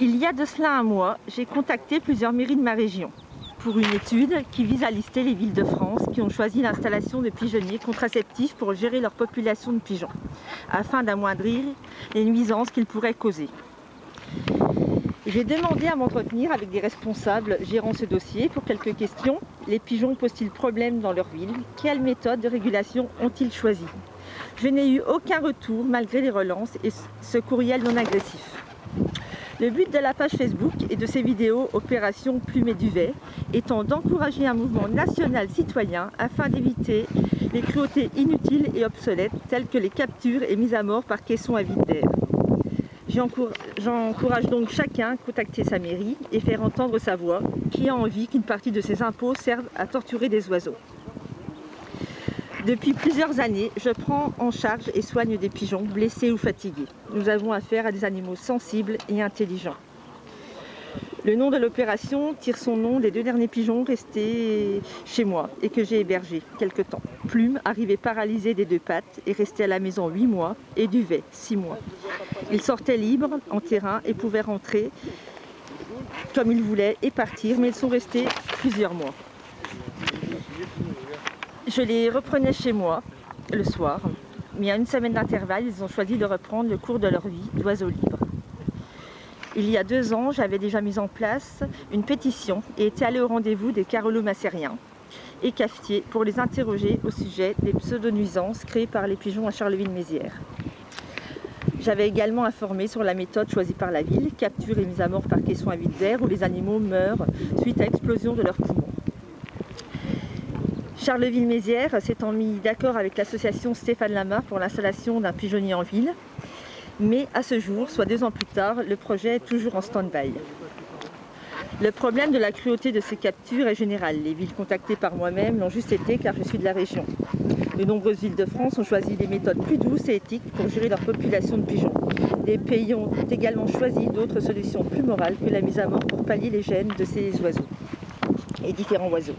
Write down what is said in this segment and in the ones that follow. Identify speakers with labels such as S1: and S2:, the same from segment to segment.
S1: Il y a de cela un mois, j'ai contacté plusieurs mairies de ma région pour une étude qui vise à lister les villes de France qui ont choisi l'installation de pigeonniers contraceptifs pour gérer leur population de pigeons, afin d'amoindrir les nuisances qu'ils pourraient causer. J'ai demandé à m'entretenir avec des responsables gérant ce dossier pour quelques questions. Les pigeons posent-ils problème dans leur ville? Quelle méthode de régulation ont-ils choisi? Je n'ai eu aucun retour malgré les relances et ce courriel non agressif. Le but de la page Facebook et de ces vidéos Opération Plume et Duvet étant d'encourager un mouvement national citoyen afin d'éviter les cruautés inutiles et obsolètes telles que les captures et mises à mort par caisson à vide d'air. J'encourage donc chacun à contacter sa mairie et faire entendre sa voix qui a envie qu'une partie de ses impôts serve à torturer des oiseaux. Depuis plusieurs années, je prends en charge et soigne des pigeons blessés ou fatigués. Nous avons affaire à des animaux sensibles et intelligents. Le nom de l'opération tire son nom des 2 derniers pigeons restés chez moi et que j'ai hébergés quelque temps. Plume, arrivé paralysé des 2 pattes, est resté à la maison 8 mois et Duvet 6 mois. Ils sortaient libres en terrain et pouvaient rentrer comme ils voulaient et partir, mais ils sont restés plusieurs mois. Je les reprenais chez moi le soir, mais à 1 semaine d'intervalle, ils ont choisi de reprendre le cours de leur vie d'oiseaux libres. Il y a 2 ans, j'avais déjà mis en place une pétition et été allée au rendez-vous des carolo-macériens et cafetiers pour les interroger au sujet des pseudo-nuisances créées par les pigeons à Charleville-Mézières. J'avais également informé sur la méthode choisie par la ville, capture et mise à mort par caisson à vide d'air, où les animaux meurent suite à explosion de leurs poumons. Charleville-Mézières s'étant mis d'accord avec l'association Stéphane Lama pour l'installation d'un pigeonnier en ville, mais à ce jour, soit 2 ans plus tard, le projet est toujours en stand-by. Le problème de la cruauté de ces captures est général. Les villes contactées par moi-même l'ont juste été car je suis de la région. De nombreuses villes de France ont choisi des méthodes plus douces et éthiques pour gérer leur population de pigeons. Des pays ont également choisi d'autres solutions plus morales que la mise à mort pour pallier les gènes de ces oiseaux et différents oiseaux.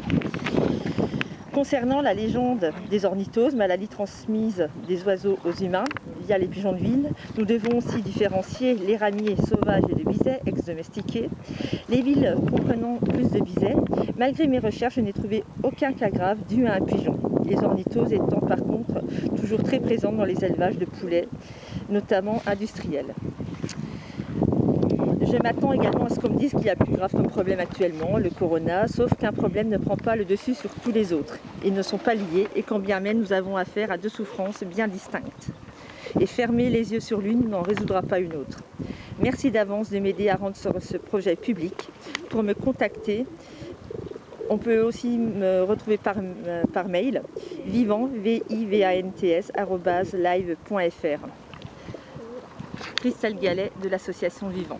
S1: Concernant la légende des ornithoses, maladie transmise des oiseaux aux humains via les pigeons de ville, nous devons aussi différencier les ramiers sauvages et de bisets ex-domestiqués. Les villes comprenant plus de bisets, malgré mes recherches, je n'ai trouvé aucun cas grave dû à un pigeon. Les ornithoses étant par contre toujours très présentes dans les élevages de poulets, notamment industriels. Je m'attends également à ce qu'on me dise qu'il y a plus grave comme problème actuellement, le corona, sauf qu'un problème ne prend pas le dessus sur tous les autres. Ils ne sont pas liés et quand bien même nous avons affaire à 2 souffrances bien distinctes. Et fermer les yeux sur l'une n'en résoudra pas une autre. Merci d'avance de m'aider à rendre ce projet public. Pour me contacter, on peut aussi me retrouver par mail vivant, vivants, @live.fr. Christelle Gallet de l'association Vivant.